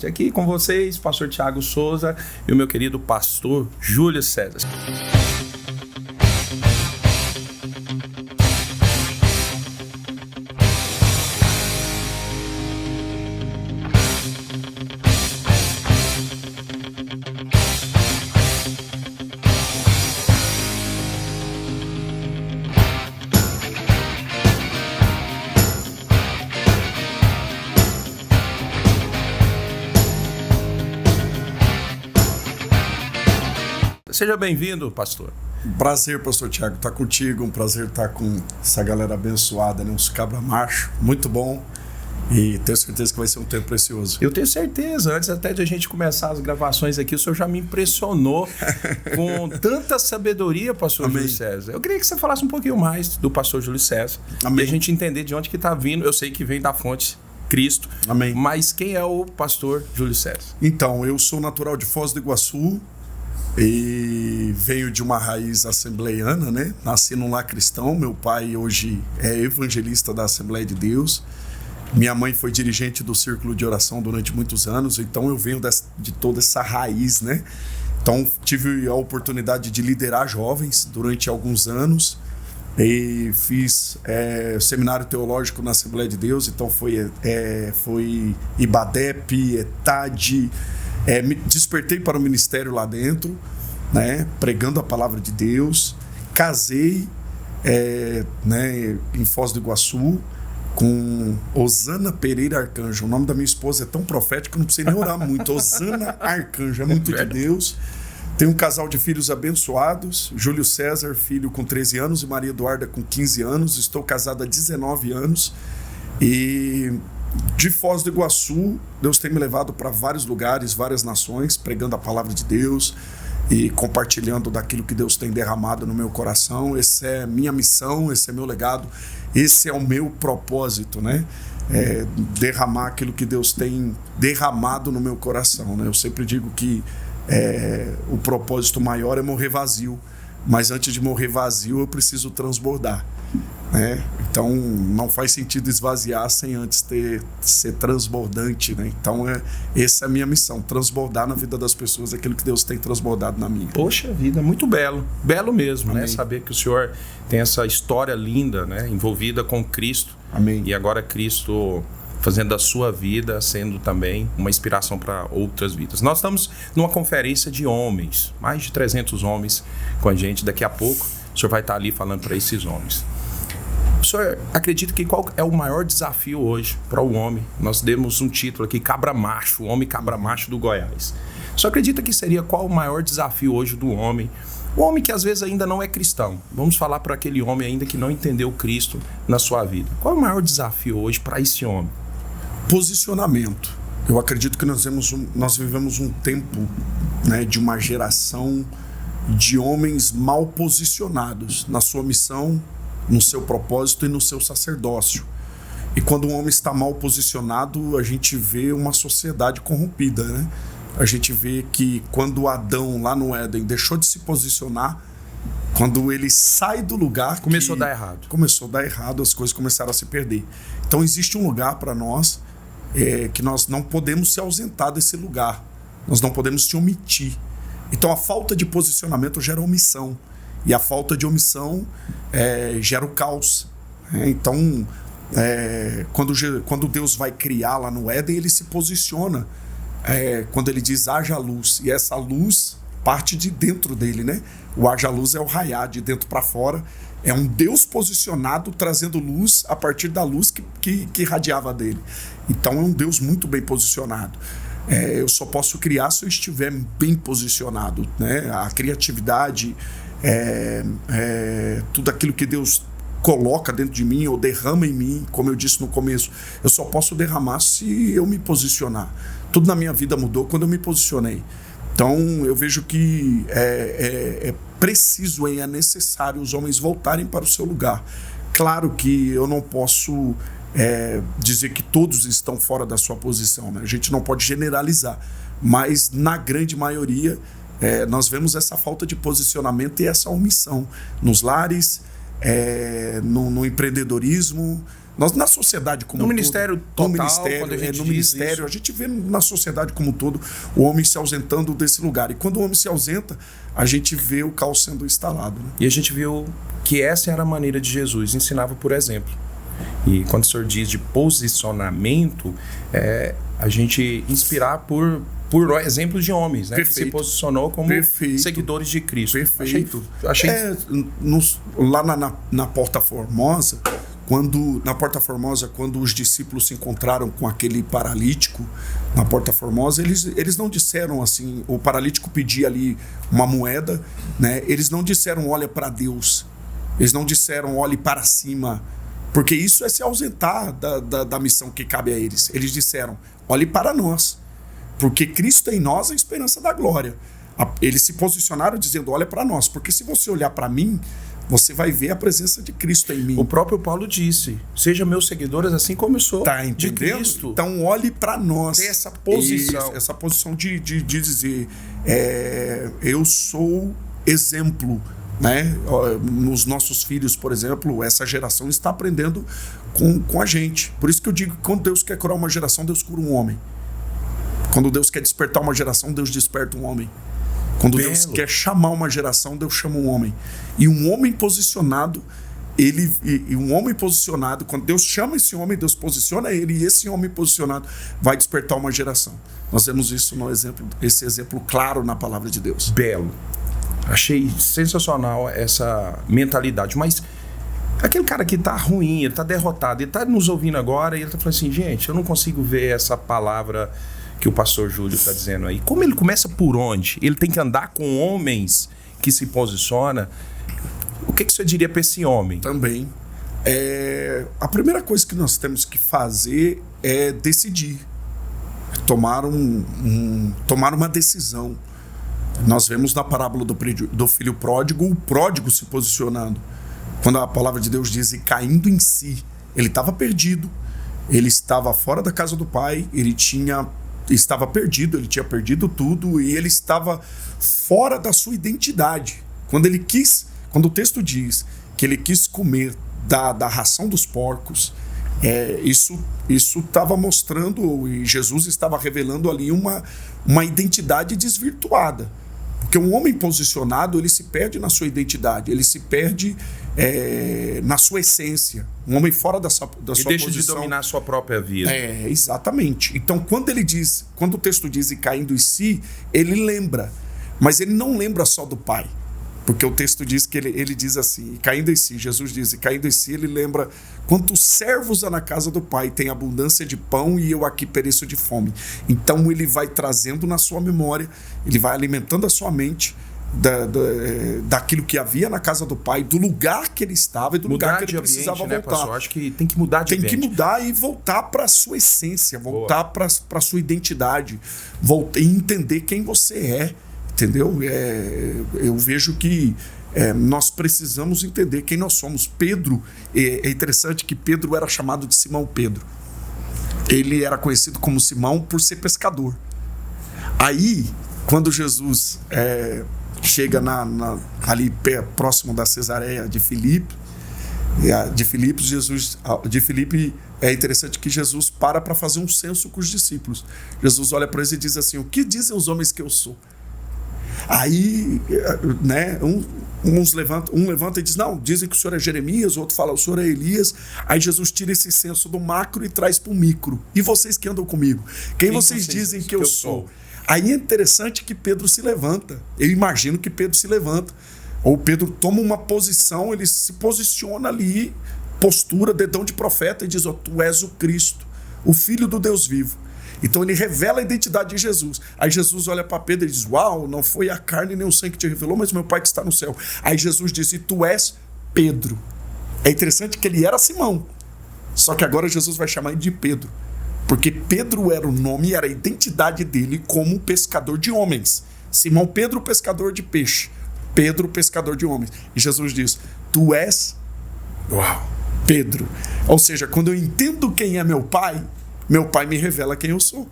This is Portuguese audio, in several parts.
Aqui com vocês, pastor Thiago Souza e o meu querido pastor Júlio César. Seja bem-vindo, pastor. Prazer, pastor Thiago, estar contigo. Um prazer estar com essa galera abençoada, né? Uns cabra macho, muito bom. E tenho certeza que vai ser um tempo precioso. Eu tenho certeza. Antes até de a gente começar as gravações aqui, o senhor já me impressionou com tanta sabedoria, pastor Amém. Júlio César. Eu queria que você falasse um pouquinho mais do pastor Júlio César. Amém. E a gente entender de onde que está vindo. Eu sei que vem da fonte Cristo. Amém. Mas quem é o pastor Júlio César? Então, eu sou natural de Foz do Iguaçu e venho de uma raiz assembleiana, né? Nasci num lar cristão. Meu pai hoje é evangelista da Assembleia de Deus. Minha mãe foi dirigente do Círculo de Oração durante muitos anos, então eu venho de toda essa raiz, né? Então tive a oportunidade de liderar jovens durante alguns anos e fiz seminário teológico na Assembleia de Deus, então foi IBADEP, ETAD, me despertei para o ministério lá dentro, né? Pregando a palavra de Deus, casei né, em Foz do Iguaçu, com Osana Pereira Arcanjo. O nome da minha esposa é tão profético que eu não preciso nem orar muito. Osana Arcanjo, é muito de Deus. Tenho um casal de filhos abençoados, Júlio César, filho com 13 anos, e Maria Eduarda com 15 anos. Estou casado há 19 anos. E de Foz do Iguaçu, Deus tem me levado para vários lugares, várias nações, pregando a palavra de Deus e compartilhando daquilo que Deus tem derramado no meu coração. Essa é minha missão, esse é meu legado, esse é o meu propósito, né? Derramar aquilo que Deus tem derramado no meu coração, né? Eu sempre digo que o propósito maior é morrer vazio, mas antes de morrer vazio eu preciso transbordar, né? Então não faz sentido esvaziar sem antes ser transbordante, né? Então essa é a minha missão, transbordar na vida das pessoas aquilo que Deus tem transbordado na minha. Poxa vida, muito belo mesmo, Amém. né? Saber que o senhor tem essa história linda, né? Envolvida com Cristo. Amém. E agora Cristo fazendo da sua vida, sendo também uma inspiração para outras vidas. Nós estamos numa conferência de homens, mais de 300 homens com a gente. Daqui a pouco o senhor vai estar ali falando para esses homens. O senhor acredita que qual é o maior desafio hoje para o homem? Nós demos um título aqui, Cabra Macho, o homem cabra macho do Goiás. O senhor acredita que seria qual o maior desafio hoje do homem? O homem que às vezes ainda não é cristão. Vamos falar para aquele homem ainda que não entendeu Cristo na sua vida. Qual é o maior desafio hoje para esse homem? Posicionamento. Eu acredito que nós vivemos um tempo, né, de uma geração de homens mal posicionados na sua missão, no seu propósito e no seu sacerdócio. E quando um homem está mal posicionado, a gente vê uma sociedade corrompida, né? A gente vê que quando Adão lá no Éden deixou de se posicionar, quando ele sai do lugar, Começou a dar errado. Começou a dar errado, as coisas começaram a se perder. Então existe um lugar para nós que nós não podemos se ausentar desse lugar. Nós não podemos se omitir. Então a falta de posicionamento gera omissão. E a falta de omissão gera o caos. Então, quando Deus vai criar lá no Éden, ele se posiciona. Quando ele diz haja luz, e essa luz parte de dentro dele, né? O haja luz é o raiar de dentro para fora. É um Deus posicionado trazendo luz a partir da luz que irradiava dele. Então é um Deus muito bem posicionado. Eu só posso criar se eu estiver bem posicionado, né? A criatividade, tudo aquilo que Deus coloca dentro de mim ou derrama em mim, como eu disse no começo, eu só posso derramar se eu me posicionar. Tudo na minha vida mudou quando eu me posicionei. Então eu vejo que é preciso, é necessário os homens voltarem para o seu lugar. Claro que eu não posso dizer que todos estão fora da sua posição, né? A gente não pode generalizar, mas na grande maioria nós vemos essa falta de posicionamento e essa omissão nos lares, no empreendedorismo, Nós, na sociedade como no um ministério todo, total, no ministério, quando a gente no diz ministério, isso. a gente vê na sociedade como um todo o homem se ausentando desse lugar. E quando o homem se ausenta, a gente vê o caos sendo instalado. Né? E a gente viu que essa era a maneira de Jesus, ensinava por exemplo. E quando o senhor diz de posicionamento, a gente inspirar por exemplos de homens, né? Que se posicionou como seguidores de Cristo. Perfeito. Achei... lá na Porta Formosa, quando os discípulos se encontraram com aquele paralítico na Porta Formosa, eles não disseram assim, o paralítico pedia ali uma moeda, né? Eles não disseram olha para Deus, eles não disseram olhe para cima, porque isso é se ausentar da missão que cabe a eles. Eles disseram olhe para nós, porque Cristo em nós é a esperança da glória. Eles se posicionaram dizendo olha para nós, porque se você olhar para mim, você vai ver a presença de Cristo em mim. O próprio Paulo disse, seja meus seguidores assim como eu sou de Cristo. Então olhe para nós. Tem essa posição. Essa posição de dizer, eu sou exemplo. Né? Nos nossos filhos, por exemplo, essa geração está aprendendo com a gente. Por isso que eu digo que quando Deus quer curar uma geração, Deus cura um homem. Quando Deus quer despertar uma geração, Deus desperta um homem. Quando Deus quer chamar uma geração, Deus chama um homem. E um homem posicionado, quando Deus chama esse homem, Deus posiciona ele, e esse homem posicionado vai despertar uma geração. Nós vemos isso esse exemplo claro na palavra de Deus. Belo. Achei sensacional essa mentalidade, mas aquele cara que tá ruim, ele tá derrotado, ele tá nos ouvindo agora e ele tá falando assim, gente, eu não consigo ver essa palavra que o pastor Júlio está dizendo aí. Como ele começa por onde? Ele tem que andar com homens que se posicionam. O que você diria para esse homem? Também. A primeira coisa que nós temos que fazer é decidir. Tomar uma decisão. Nós vemos na parábola do filho pródigo, o pródigo se posicionando. Quando a palavra de Deus diz, e caindo em si, ele estava perdido, ele estava fora da casa do pai, estava perdido, ele tinha perdido tudo e ele estava fora da sua identidade. Quando o texto diz que ele quis comer da ração dos porcos, isso estava mostrando, e Jesus estava revelando ali uma identidade desvirtuada. Porque um homem posicionado, ele se perde na sua identidade, ele se perde na sua essência. Um homem fora da sua posição. E deixa de dominar a sua própria vida. Exatamente. Então, quando o texto diz e caindo em si, ele lembra. Mas ele não lembra só do Pai. Porque o texto diz que ele diz assim, e caindo em si, Jesus diz, e caindo em si, ele lembra, quantos servos há na casa do Pai, tem abundância de pão e eu aqui pereço de fome. Então ele vai trazendo na sua memória, ele vai alimentando a sua mente daquilo que havia na casa do Pai, do lugar que ele estava e do lugar que ele precisava voltar. Pastor? Acho que tem que mudar de ambiente. Tem que mudar e voltar para a sua essência, voltar para a sua identidade, e entender quem você é. Entendeu? Eu vejo que nós precisamos entender quem nós somos. Pedro, é interessante que Pedro era chamado de Simão Pedro. Ele era conhecido como Simão por ser pescador. Aí, quando Jesus chega ali próximo da Cesareia de Filipe, é interessante que Jesus para fazer um censo com os discípulos. Jesus olha para eles e diz assim, o que dizem os homens que eu sou? Aí, né, um levanta e diz, não, dizem que o senhor é Jeremias, o outro fala, o senhor é Elias. Aí Jesus tira esse senso do macro e traz para o micro. E vocês que andam comigo? Quem vocês dizem que eu sou? Aí é interessante que Pedro se levanta. Eu imagino que Pedro se levanta. Ou Pedro toma uma posição, ele se posiciona ali, postura, dedão de profeta, e diz, tu és o Cristo, o Filho do Deus vivo. Então ele revela a identidade de Jesus. Aí Jesus olha para Pedro e diz, uau, não foi a carne nem o sangue que te revelou, mas o meu Pai que está no céu. Aí Jesus disse, tu és Pedro. É interessante que ele era Simão, só que agora Jesus vai chamar ele de Pedro, porque Pedro era o nome, era a identidade dele como pescador de homens. Simão Pedro, pescador de peixe. Pedro, pescador de homens. E Jesus diz, tu és Pedro. Ou seja, quando eu entendo quem é meu Pai me revela quem eu sou.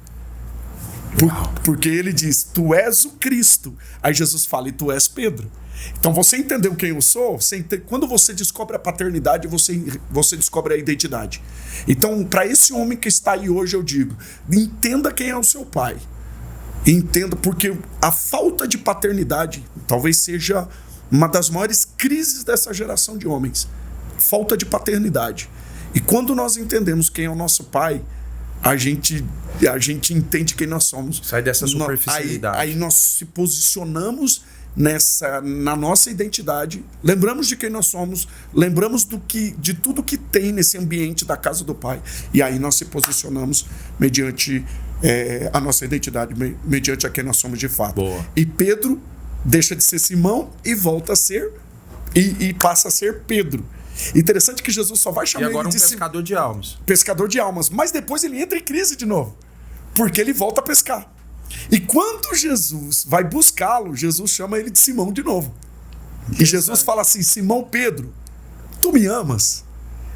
Porque ele diz, tu és o Cristo. Aí Jesus fala, e tu és Pedro. Então você entendeu quem eu sou? Quando você descobre a paternidade, você descobre a identidade. Então, para esse homem que está aí hoje, eu digo, entenda quem é o seu pai. Entenda, porque a falta de paternidade talvez seja uma das maiores crises dessa geração de homens. Falta de paternidade. E quando nós entendemos quem é o nosso pai, a gente entende quem nós somos. Sai dessa superficialidade. Aí nós se posicionamos na nossa identidade, lembramos de quem nós somos, lembramos de tudo que tem nesse ambiente da casa do Pai, e aí nós se posicionamos mediante a nossa identidade, mediante a quem nós somos de fato. Boa. E Pedro deixa de ser Simão e volta a ser e passa a ser Pedro. Interessante que Jesus só vai chamar ele de pescador de almas. Pescador de almas, mas depois ele entra em crise de novo, porque ele volta a pescar. E quando Jesus vai buscá-lo, Jesus chama ele de Simão de novo. E Jesus fala assim, Simão Pedro, tu me amas?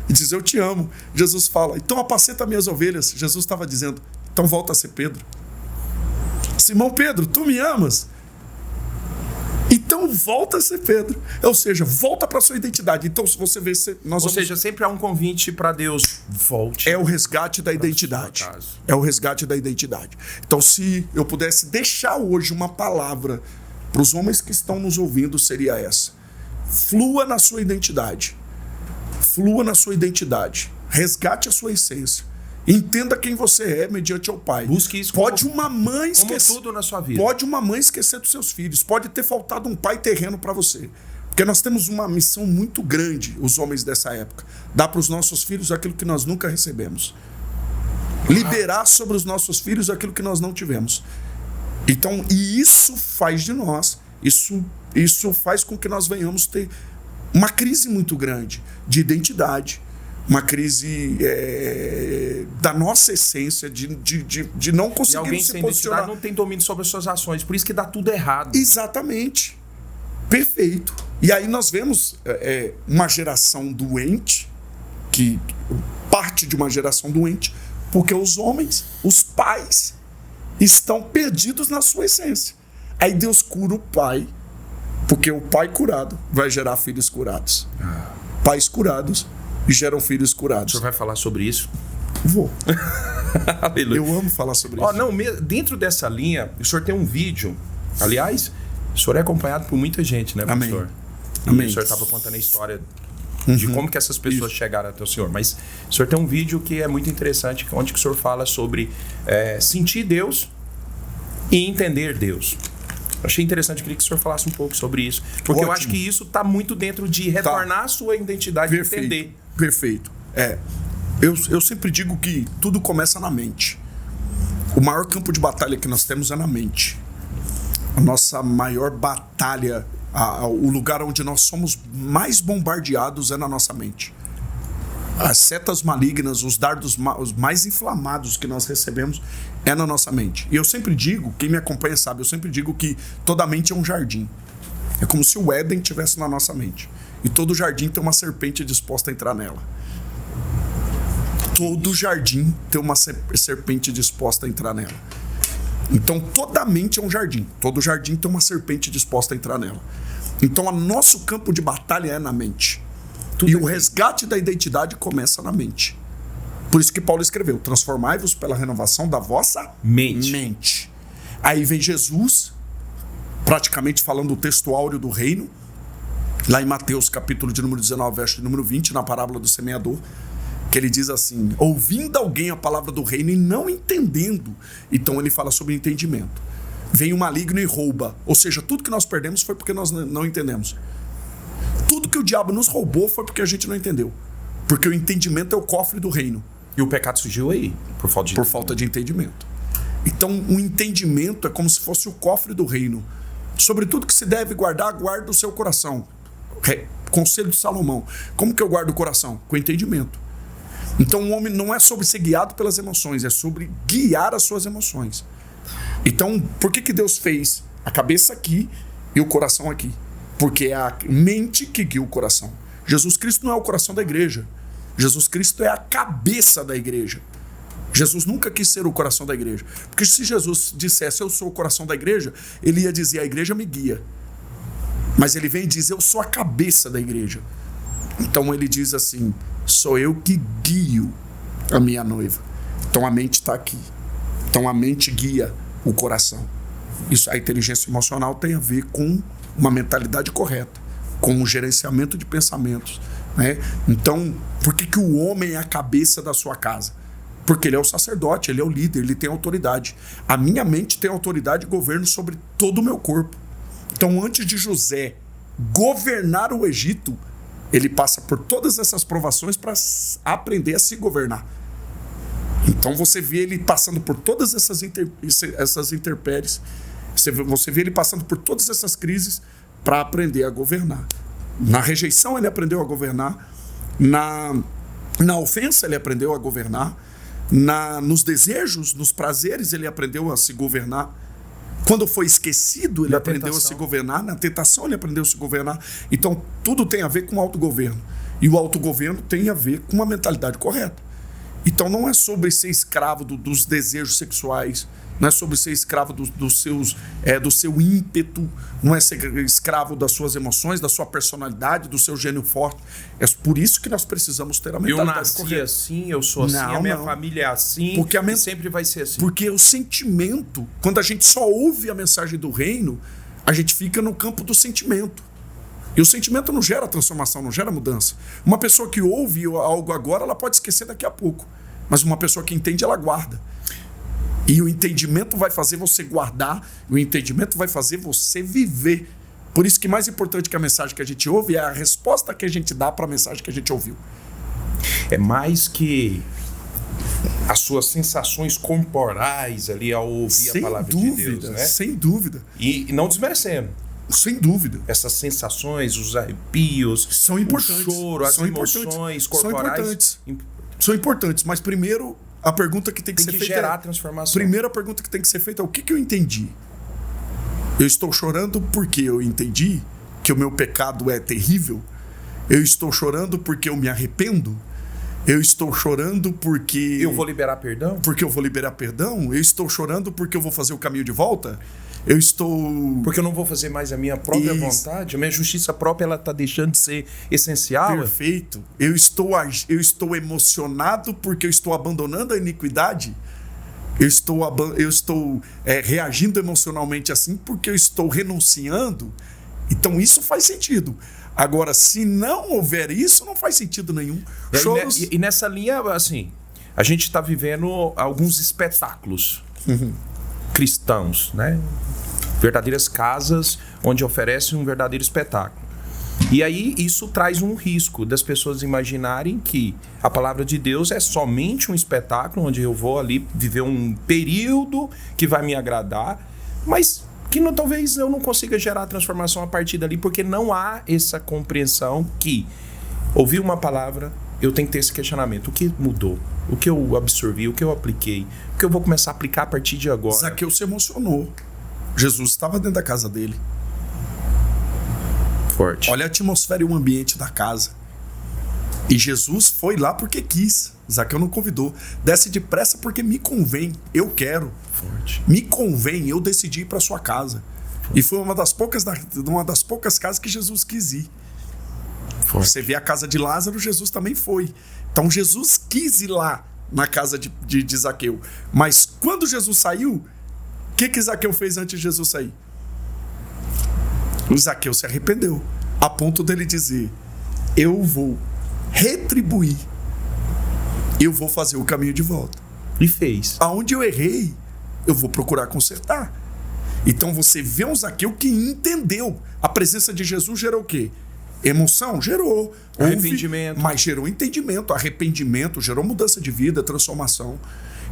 E diz, eu te amo. Jesus fala, então apacenta minhas ovelhas. Jesus estava dizendo, então volta a ser Pedro. Simão Pedro, tu me amas? Então volta a ser Pedro. Ou seja, volta para sua identidade. Então se você vê... sempre há um convite para Deus, volte. É o resgate da identidade. É o resgate da identidade. Então se eu pudesse deixar hoje uma palavra para os homens que estão nos ouvindo, seria essa. Flua na sua identidade. Flua na sua identidade. Resgate a sua essência. Entenda quem você é mediante ao Pai. Busque isso. Pode uma mãe esquecer tudo na sua vida. Pode uma mãe esquecer dos seus filhos. Pode ter faltado um pai terreno para você. Porque nós temos uma missão muito grande, os homens dessa época. Dar para os nossos filhos aquilo que nós nunca recebemos. Liberar sobre os nossos filhos aquilo que nós não tivemos. Então, e isso faz de nós, isso faz com que nós venhamos ter uma crise muito grande de identidade. Uma crise da nossa essência, de não conseguir se posicionar. Não tem domínio sobre as suas ações, por isso que dá tudo errado. Exatamente. Perfeito. E aí nós vemos uma geração doente, que parte de uma geração doente, porque os homens, os pais, estão perdidos na sua essência. Aí Deus cura o pai, porque o pai curado vai gerar filhos curados. Pais curados e geram filhos curados. O senhor vai falar sobre isso? Vou. Aleluia. Eu amo falar sobre isso. Não, dentro dessa linha, o senhor tem um vídeo. Aliás, o senhor é acompanhado por muita gente, né, pastor? Amém. O senhor estava contando a história de como que essas pessoas chegaram até o senhor. Mas o senhor tem um vídeo que é muito interessante, onde o senhor fala sobre sentir Deus e entender Deus. Achei interessante, queria que o senhor falasse um pouco sobre isso. Porque eu acho que isso está muito dentro de retornar a sua identidade e entender. Perfeito. Eu sempre digo que tudo começa na mente. O maior campo de batalha que nós temos é na mente. A nossa maior batalha, o lugar onde nós somos mais bombardeados é na nossa mente. As setas malignas, os dardos os mais inflamados que nós recebemos é na nossa mente. E eu sempre digo, quem me acompanha sabe, eu sempre digo que toda mente é um jardim. É como se o Éden estivesse na nossa mente. E todo jardim tem uma serpente disposta a entrar nela. Todo jardim tem uma serpente disposta a entrar nela. Então toda mente é um jardim. Todo jardim tem uma serpente disposta a entrar nela. Então o nosso campo de batalha é na mente. E o resgate da identidade começa na mente. Por isso que Paulo escreveu, transformai-vos pela renovação da vossa mente. Aí vem Jesus, praticamente falando o texto áureo do reino, lá em Mateus capítulo de número 19, verso de número 20, na parábola do semeador, que ele diz assim, ouvindo alguém a palavra do reino e não entendendo. Então ele fala sobre entendimento. Vem o maligno e rouba. Ou seja, tudo que nós perdemos foi porque nós não entendemos. Tudo que o diabo nos roubou foi porque a gente não entendeu. Porque o entendimento é o cofre do reino. E o pecado surgiu aí, por falta de entendimento. Então, o entendimento é como se fosse o cofre do reino. Sobre tudo que se deve guardar, guarda o seu coração. Conselho de Salomão. Como que eu guardo o coração? Com entendimento. Então, o homem não é sobre ser guiado pelas emoções, é sobre guiar as suas emoções. Então, por que Deus fez a cabeça aqui e o coração aqui? Porque é a mente que guia o coração. Jesus Cristo não é o coração da igreja. Jesus Cristo é a cabeça da igreja. Jesus nunca quis ser o coração da igreja. Porque se Jesus dissesse, eu sou o coração da igreja, ele ia dizer, a igreja me guia. Mas ele vem e diz, eu sou a cabeça da igreja. Então ele diz assim, sou eu que guio a minha noiva. Então a mente está aqui. Então a mente guia o coração. Isso, a inteligência emocional tem a ver com uma mentalidade correta, com um gerenciamento de pensamentos, né? Então, por que o homem é a cabeça da sua casa? Porque ele é o sacerdote, ele é o líder, ele tem autoridade. A minha mente tem autoridade e governo sobre todo o meu corpo. Então, antes de José governar o Egito, ele passa por todas essas provações para aprender a se governar. Então, você vê ele passando por todas essas intempéries, você vê ele passando por todas essas crises para aprender a governar. Na rejeição, ele aprendeu a governar. Na ofensa, ele aprendeu a governar. Nos desejos, nos prazeres, ele aprendeu a se governar. Quando foi esquecido, ele aprendeu a se governar. Na tentação, ele aprendeu a se governar. Então, tudo tem a ver com o autogoverno. E o autogoverno tem a ver com uma mentalidade correta. Então, não é sobre ser escravo dos desejos sexuais, não é sobre ser escravo do seu ímpeto, não é ser escravo das suas emoções, da sua personalidade, do seu gênio forte. É por isso que nós precisamos ter a mentalidade correta. Eu nasci assim, eu sou assim, a minha família é assim, porque e sempre vai ser assim. Porque o sentimento, quando a gente só ouve a mensagem do reino, a gente fica no campo do sentimento. E o sentimento não gera transformação, não gera mudança. Uma pessoa que ouve algo agora, ela pode esquecer daqui a pouco. Mas uma pessoa que entende, ela guarda. E o entendimento vai fazer você guardar, o entendimento vai fazer você viver. Por isso que mais importante que a mensagem que a gente ouve é a resposta que a gente dá para a mensagem que a gente ouviu. É mais que as suas sensações corporais ali ao ouvir a palavra de Deus, né? Sem dúvida. E não desmerecendo. Sem dúvida. Essas sensações, os arrepios, são importantes. O choro, as emoções corporais. São importantes, mas primeiro a pergunta que tem que ser feita gerar transformação. Primeira pergunta que tem que ser feita é o que eu entendi? Eu estou chorando porque eu entendi que o meu pecado é terrível? Eu estou chorando porque eu me arrependo? Eu estou chorando porque... eu vou liberar perdão? Porque eu vou liberar perdão? Eu estou chorando porque eu vou fazer o caminho de volta? Eu estou... porque eu não vou fazer mais a minha própria vontade? A minha justiça própria, ela está deixando de ser essencial? Perfeito. Eu estou emocionado porque eu estou abandonando a iniquidade? Eu estou reagindo emocionalmente assim porque eu estou renunciando? Então isso faz sentido. Agora, se não houver isso, não faz sentido nenhum. E nessa linha, assim, a gente está vivendo alguns espetáculos cristãos, né? Verdadeiras casas onde oferecem um verdadeiro espetáculo. E aí isso traz um risco das pessoas imaginarem que a palavra de Deus é somente um espetáculo onde eu vou ali viver um período que vai me agradar, mas que talvez eu não consiga gerar transformação a partir dali, porque não há essa compreensão que ouvir uma palavra, eu tenho que ter esse questionamento. O que mudou? O que eu absorvi? O que eu apliquei? O que eu vou começar a aplicar a partir de agora? Zaqueu se emocionou. Jesus estava dentro da casa dele. Forte. Olha a atmosfera e o ambiente da casa. E Jesus foi lá porque quis. Zaqueu não convidou. Desce depressa porque me convém. Eu quero. Forte. Me convém. Eu decidi ir para sua casa. Forte. E foi uma das poucas casas que Jesus quis ir. Forte. Você vê a casa de Lázaro, Jesus também foi. Então Jesus quis ir lá na casa de Zaqueu. Mas quando Jesus saiu, o que Zaqueu fez antes de Jesus sair? O Zaqueu se arrependeu, a ponto dele dizer: eu vou retribuir, eu vou fazer o caminho de volta. E fez. Aonde eu errei, eu vou procurar consertar. Então você vê um Zaqueu que entendeu. A presença de Jesus gerou o quê? Emoção? Gerou. Arrependimento. Mas gerou entendimento, arrependimento, gerou mudança de vida, transformação.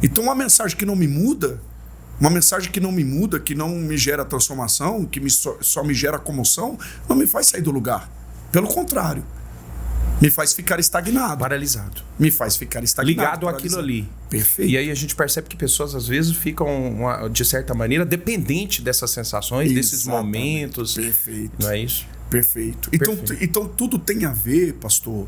Então uma mensagem que não me muda, que não me gera transformação, que só me gera comoção, não me faz sair do lugar. Pelo contrário, me faz ficar estagnado. Paralisado. Me faz ficar estagnado. Ligado àquilo ali. Perfeito. E aí a gente percebe que pessoas às vezes ficam, de certa maneira, dependentes dessas sensações, desses momentos. Perfeito. Não é isso? Perfeito. Então tudo tem a ver, pastor,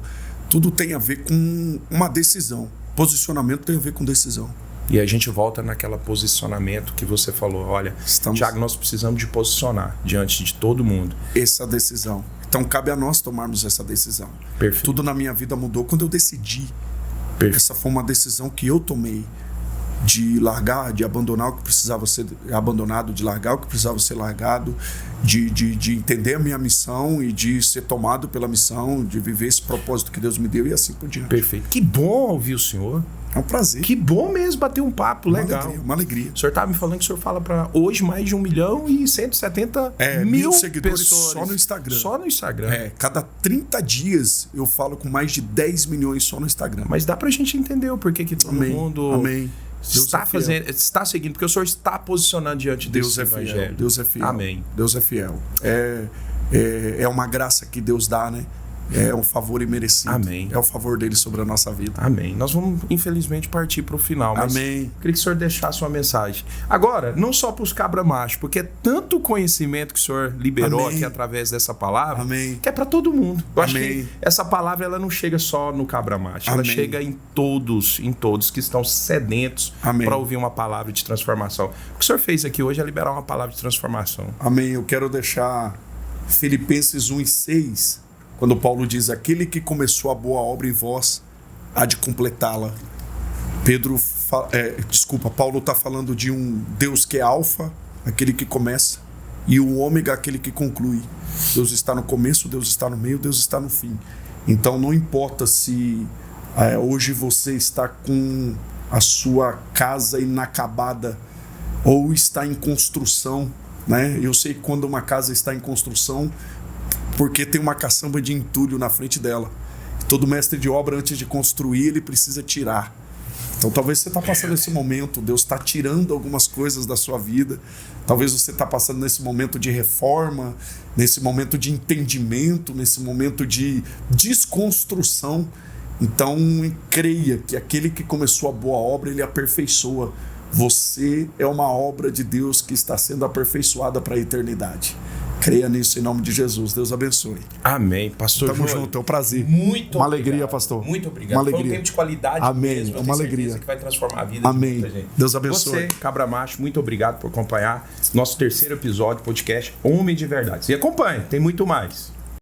tudo tem a ver com uma decisão. Posicionamento tem a ver com decisão. E a gente volta naquele posicionamento que você falou. Olha, Thiago, nós precisamos de posicionar diante de todo mundo. Essa decisão. Então cabe a nós tomarmos essa decisão. Perfeito. Tudo na minha vida mudou quando eu decidi. Perfeito. Essa foi uma decisão que eu tomei. De largar, de abandonar o que precisava ser abandonado, de largar o que precisava ser largado, de entender a minha missão e de ser tomado pela missão, de viver esse propósito que Deus me deu e assim por diante. Perfeito. Que bom ouvir o senhor. É um prazer. Que bom mesmo bater um papo legal. Uma alegria. O senhor estava me falando que o senhor fala para hoje mais de 1.170.000 seguidores pessoas. só no Instagram. Só no Instagram. Cada 30 dias eu falo com mais de 10 milhões só no Instagram. Mas dá pra gente entender o porquê que todo mundo... Amém. Está seguindo, porque o senhor está posicionando diante de Deus. Deus é fiel. Amém. Deus é fiel. É uma graça que Deus dá, né? É um favor imerecido. Amém. É o favor dele sobre a nossa vida. Amém. Nós vamos, infelizmente, partir para o final. Mas Amém. Queria que o senhor deixasse uma mensagem. Agora, não só para os cabra macho, porque é tanto conhecimento que o senhor liberou aqui através dessa palavra, que é para todo mundo. Eu acho que essa palavra ela não chega só no cabra macho. Ela chega em todos que estão sedentos para ouvir uma palavra de transformação. O que o senhor fez aqui hoje é liberar uma palavra de transformação. Amém. Eu quero deixar Filipenses 1:6. Quando Paulo diz, aquele que começou a boa obra em vós, há de completá-la. Paulo está falando de um Deus que é alfa, aquele que começa, e o ômega, aquele que conclui. Deus está no começo, Deus está no meio, Deus está no fim. Então não importa se hoje você está com a sua casa inacabada ou está em construção, né? Eu sei que quando uma casa está em construção, porque tem uma caçamba de entulho na frente dela. Todo mestre de obra, antes de construir, ele precisa tirar. Então talvez você está passando esse momento, Deus está tirando algumas coisas da sua vida. Talvez você está passando nesse momento de reforma, nesse momento de entendimento, nesse momento de desconstrução. Então creia que aquele que começou a boa obra, ele aperfeiçoa. Você é uma obra de Deus que está sendo aperfeiçoada para a eternidade. Creia nisso em nome de Jesus. Deus abençoe. Amém. Pastor Tamo junto, é um prazer. Muito uma obrigado. Alegria, pastor. Muito obrigado. Uma alegria. Foi um tempo de qualidade. Amém. Mesmo. É uma alegria. Que vai transformar a vida Amém. de muita gente. Deus abençoe. Você, cabra macho, muito obrigado por acompanhar nosso terceiro episódio, podcast Homem de Verdade. E acompanhe, tem muito mais.